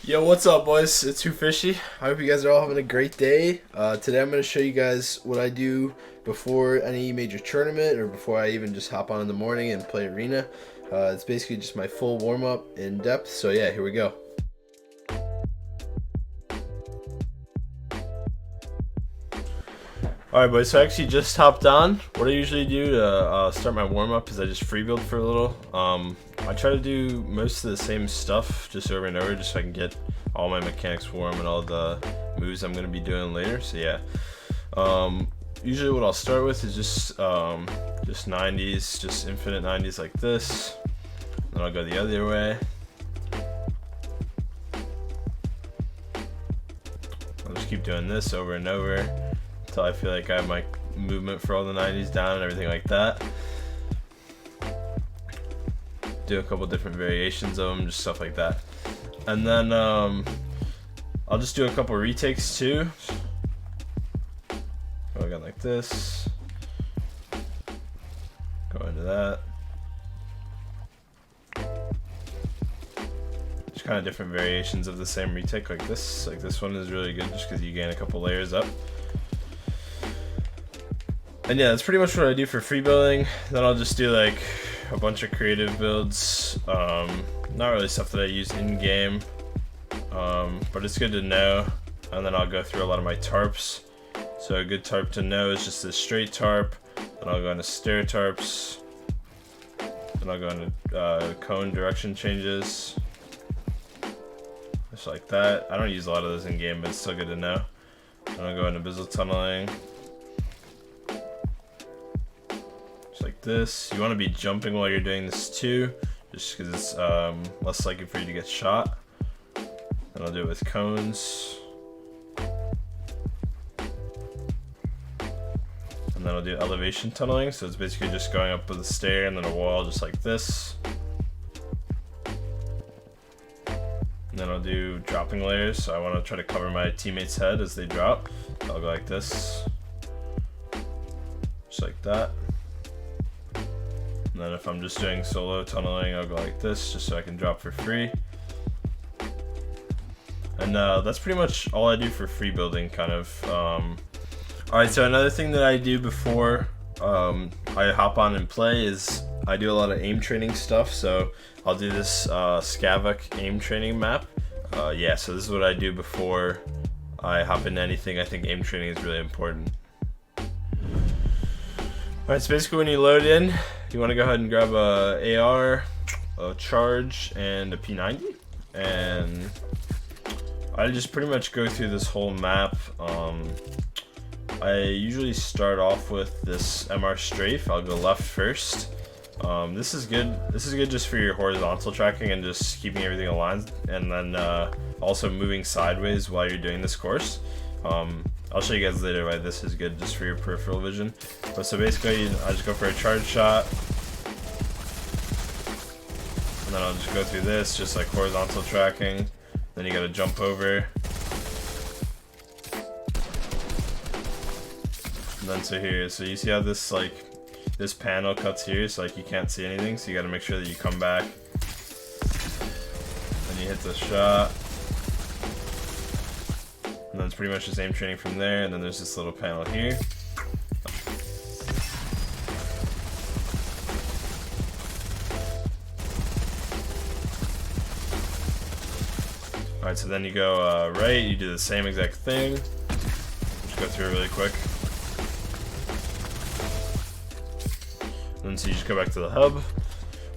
Yo, what's up, boys? It's Whofishy. I hope you guys are all having a great day. Today I'm going to show you guys what I do before any major tournament or before I even just hop on in the morning and play arena. It's basically just my full warm-up in depth, so yeah, here we go. Alright, boys, so I actually just hopped on. What I usually do to start my warm-up is I just free build for a little. I try to do most of the same stuff just over and over just so I can get all my mechanics warm and all the moves I'm going to be doing later. So yeah, usually what I'll start with is just 90s, just infinite 90s like this. Then I'll go the other way. I'll just keep doing this over and over until I feel like I have my movement for all the 90s down and everything like that. Do a couple different variations of them, just stuff like that. And then I'll just do a couple retakes too. Go again like this. Go into that. Just kind of different variations of the same retake like this. Like this one is really good just because you gain a couple layers up. And yeah, that's pretty much what I do for free building. Then I'll just do like a bunch of creative builds. Not really stuff that I use in game, but it's good to know. And then I'll go through a lot of my tarps. So a good tarp to know is just this straight tarp. Then I'll go into stair tarps. Then I'll go into cone direction changes. Just like that. I don't use a lot of those in game, but it's still good to know. Then I'll go into abyssal tunneling. Like this. You want to be jumping while you're doing this too, just because it's less likely for you to get shot. And I'll do it with cones. And then I'll do elevation tunneling, so it's basically just going up with a stair and then a wall just like this. And then I'll do dropping layers, so I want to try to cover my teammate's head as they drop. So I'll go like this. Just like that. And then if I'm just doing solo tunneling, I'll go like this just so I can drop for free. And that's pretty much all I do for free building, kind of. Alright, so another thing that I do before I hop on and play is I do a lot of aim training stuff. So I'll do this Scavok aim training map. Yeah, so this is what I do before I hop into anything. I think aim training is really important. Alright, so basically when you load in, you want to go ahead and grab a AR, a charge, and a P90. And I just pretty much go through this whole map. I usually start off with this MR strafe. I'll go left first. This is good. This is good just for your horizontal tracking and just keeping everything aligned. And then also moving sideways while you're doing this course. I'll show you guys later why this is good just for your peripheral vision. But so basically, I just go for a charge shot. And then I'll just go through this, just like horizontal tracking. Then you gotta jump over. And then so here, so you see how this this panel cuts here, so like you can't see anything, so you gotta make sure that you come back. Then you hit the shot. And then it's pretty much just aim training from there, and then there's this little panel here. Alright, so then you go right, you do the same exact thing. Just go through it really quick. And then so you just go back to the hub.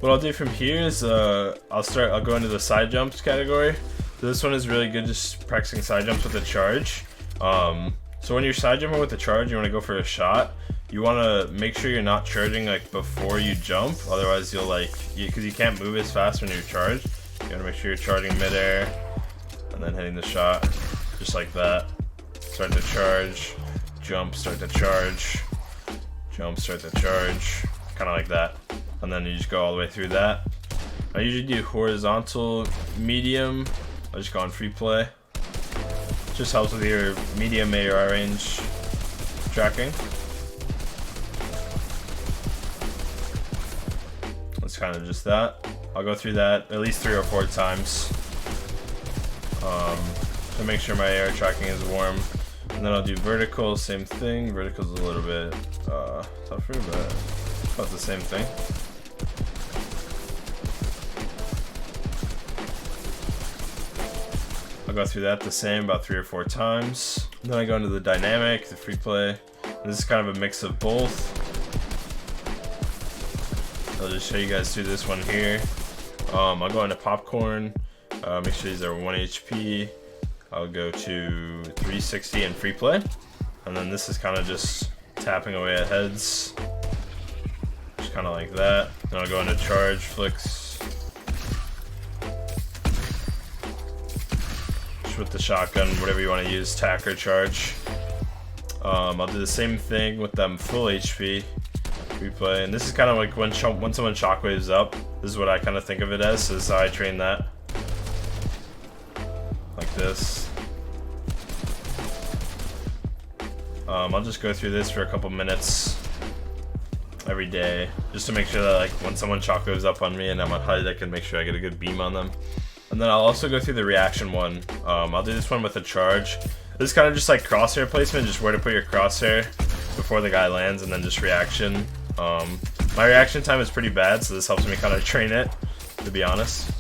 What I'll do from here is I'll go into the side jumps category. So this one is really good, just practicing side jumps with a charge. So when you're side jumping with the charge, you want to go for a shot. You want to make sure you're not charging like before you jump, otherwise you'll because you can't move as fast when you're charged. You gotta make sure you're charging midair and then hitting the shot, just like that. Start to charge, jump, start to charge, jump, start to charge, kind of like that. And then you just go all the way through that. I usually do horizontal, medium. I just go on free play. Just helps with your medium AR range tracking. That's kind of just that. I'll go through that at least 3 or 4 times. to make sure my air tracking is warm. And then I'll do vertical, same thing. Vertical's a little bit tougher, but about the same thing. I'll go through that the same about 3 or 4 times. And then I go into the dynamic, the free play. And this is kind of a mix of both. I'll just show you guys through this one here. I'll go into popcorn. Make sure these are 1 HP. I'll go to 360 and free play. And then this is kind of just tapping away at heads. Just kind of like that. Then I'll go into charge, flicks. Just with the shotgun, whatever you want to use, tack or charge. I'll do the same thing with them full HP. Replay, and this is kind of like when someone shockwaves up. This is what I kind of think of it as. So this is how I train that. Like this. I'll just go through this for a couple minutes every day, just to make sure that like when someone shockwaves up on me and I'm on HUD, I can make sure I get a good beam on them. And then I'll also go through the reaction one. I'll do this one with a charge. This is kind of just like crosshair placement, just where to put your crosshair before the guy lands, and then just reaction. My reaction time is pretty bad, so this helps me kind of train it, to be honest.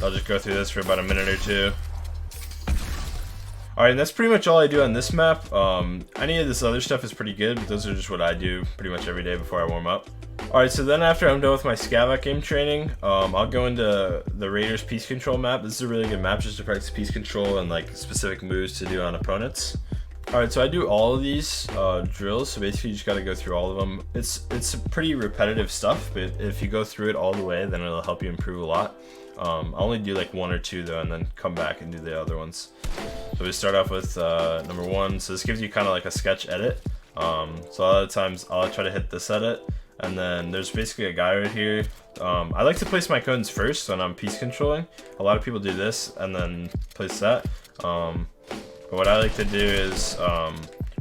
I'll just go through this for about a minute or two. Alright, and that's pretty much all I do on this map. Any of this other stuff is pretty good, but those are just what I do pretty much every day before I warm up. Alright, so then after I'm done with my scav game training, I'll go into the Raiders Peace Control map. This is a really good map just to practice peace control and like specific moves to do on opponents. Alright, so I do all of these drills, so basically you just gotta go through all of them. It's pretty repetitive stuff, but if you go through it all the way, then it'll help you improve a lot. I'll only do like 1 or 2 though, and then come back and do the other ones. So we start off with number 1. So this gives you kind of like a sketch edit. So a lot of times I'll try to hit this edit, and then there's basically a guy right here. I like to place my cones first when I'm piece controlling. A lot of people do this and then place that. But what I like to do is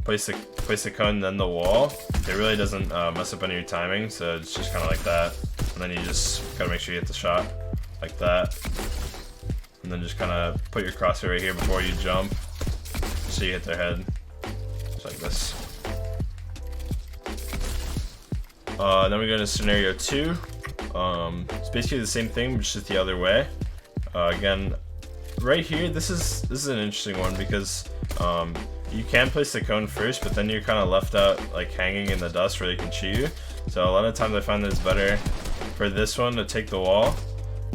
place the cone, then the wall. It really doesn't mess up any of your timing, so it's just kind of like that. And then you just gotta make sure you hit the shot like that. And then just kind of put your crosshair right here before you jump, so you hit their head, just like this. Then we go to scenario 2. It's basically the same thing, but just the other way. Again, right here, this is an interesting one because you can place the cone first, but then you're kind of left out like hanging in the dust where they can shoot you. So a lot of times I find that it's better for this one to take the wall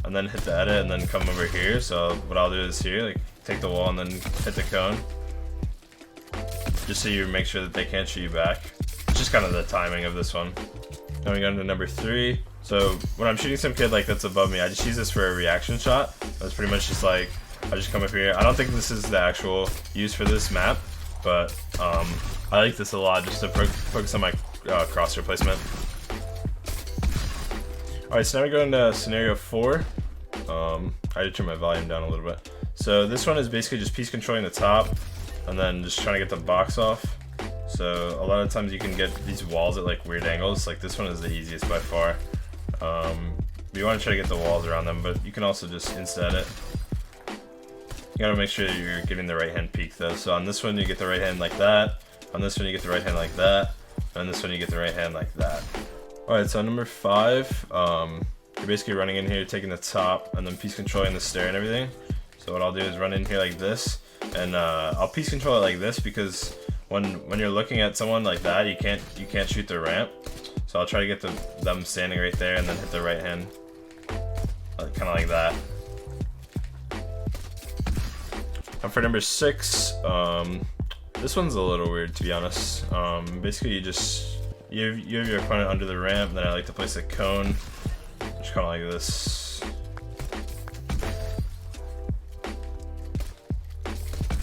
and then hit the edit and then come over here. So what I'll do is here, like take the wall and then hit the cone, just so you make sure that they can't shoot you back. It's just kind of the timing of this one. Then we go into number 3. So when I'm shooting some kid like that's above me, I just use this for a reaction shot. That's pretty much just like, I just come up here. I don't think this is the actual use for this map, but I like this a lot just to focus on my crosshair placement. Alright, so now we go into scenario 4. I did turn my volume down a little bit. So this one is basically just piece controlling the top and then just trying to get the box off. So a lot of times you can get these walls at like weird angles. Like this one is the easiest by far. You want to try to get the walls around them, but you can also just insta it. You gotta make sure you're getting the right hand peak though. So on this one you get the right hand like that. On this one you get the right hand like that. And on this one you get the right hand like that. Alright, so on number 5, you're basically running in here, taking the top, and then piece controlling the stair and everything. So what I'll do is run in here like this, and I'll piece control it like this because when you're looking at someone like that, you can't shoot the ramp. So I'll try to get them standing right there and then hit the right hand, kind of like that. And for number 6, this one's a little weird to be honest. Basically you have your opponent under the ramp, and then I like to place a cone, just kind of like this.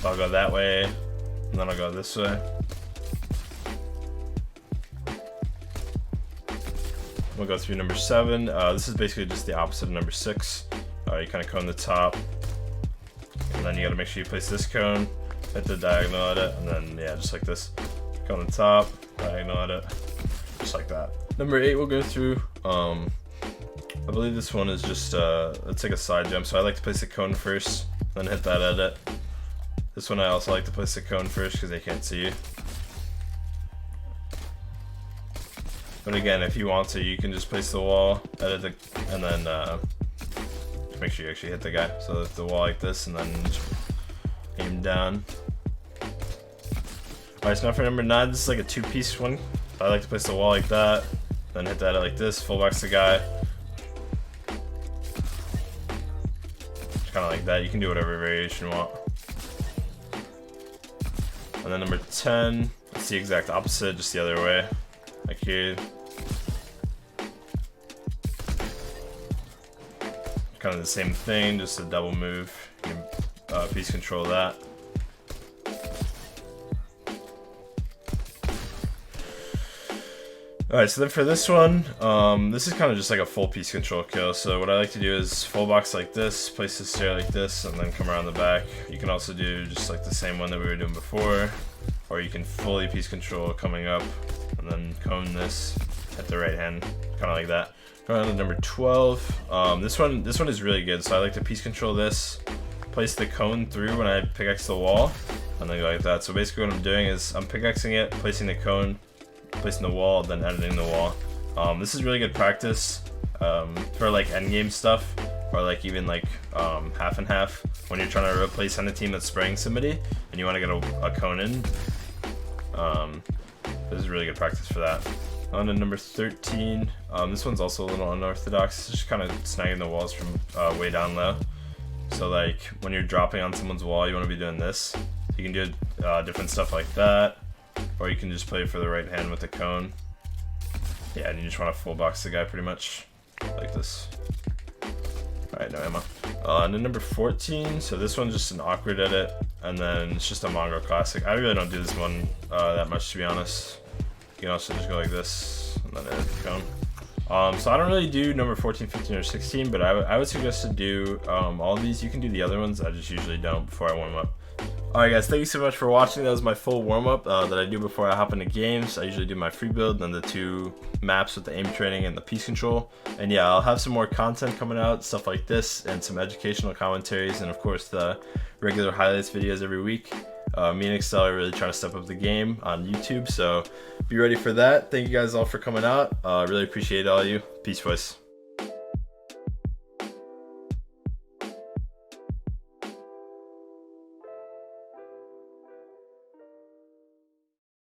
So I'll go that way, and then I'll go this way. We'll go through number 7. This is basically just the opposite of number 6. You kind of cone the top, and then you got to make sure you place this cone, hit the diagonal edit, and then yeah, just like this. Cone the top, diagonal edit, just like that. Number 8 we'll go through. I believe this one is just, it's like a side jump, so I like to place the cone first, then hit that edit. This one I also like to place the cone first because they can't see you. But again, if you want to, you can just place the wall, edit the, and then just make sure you actually hit the guy. So the wall like this, and then just aim down. Alright, so now for number 9, this is like a 2-piece one. So I like to place the wall like that, then hit that like this, full box the guy. Kind of like that. You can do whatever variation you want. And then number 10, it's the exact opposite, just the other way. Like here. Kind of the same thing, just a double move. You can piece control that. Alright, so then for this one, this is kind of just like a full piece control kill. So what I like to do is full box like this, place the stair like this, and then come around the back. You can also do just like the same one that we were doing before, or you can fully piece control coming up, and then cone this at the right hand, kind of like that. Going on to number 12. This one is really good. So I like to piece control this, place the cone through when I pickaxe the wall, and then go like that. So basically what I'm doing is I'm pickaxing it, placing the cone, placing the wall, then editing the wall. This is really good practice for like endgame stuff, or like even like half and half when you're trying to replace on a team that's spraying somebody and you want to get a cone in. This is really good practice for that. On to number 13. This one's also a little unorthodox. It's just kind of snagging the walls from way down low. So like when you're dropping on someone's wall, you want to be doing this. You can do different stuff like that, or you can just play for the right hand with the cone. Yeah, and you just want to full box the guy pretty much like this. Alright, no ammo. And then number 14, so this one's just an awkward edit, and then it's just a Mongo classic. I really don't do this one that much, to be honest. You can also just go like this, and then edit the cone. So I don't really do number 14, 15, or 16, but I would suggest to do all of these. You can do the other ones, I just usually don't before I warm up. Alright guys, thank you so much for watching. That was my full warm-up that I do before I hop into games. I usually do my free build, and then the 2 maps with the aim training and the piece control. And yeah, I'll have some more content coming out, stuff like this, and some educational commentaries, and of course the regular highlights videos every week. Me and Excel are really trying to step up the game on YouTube, so be ready for that. Thank you guys all for coming out. Really appreciate all of you. Peace, boys.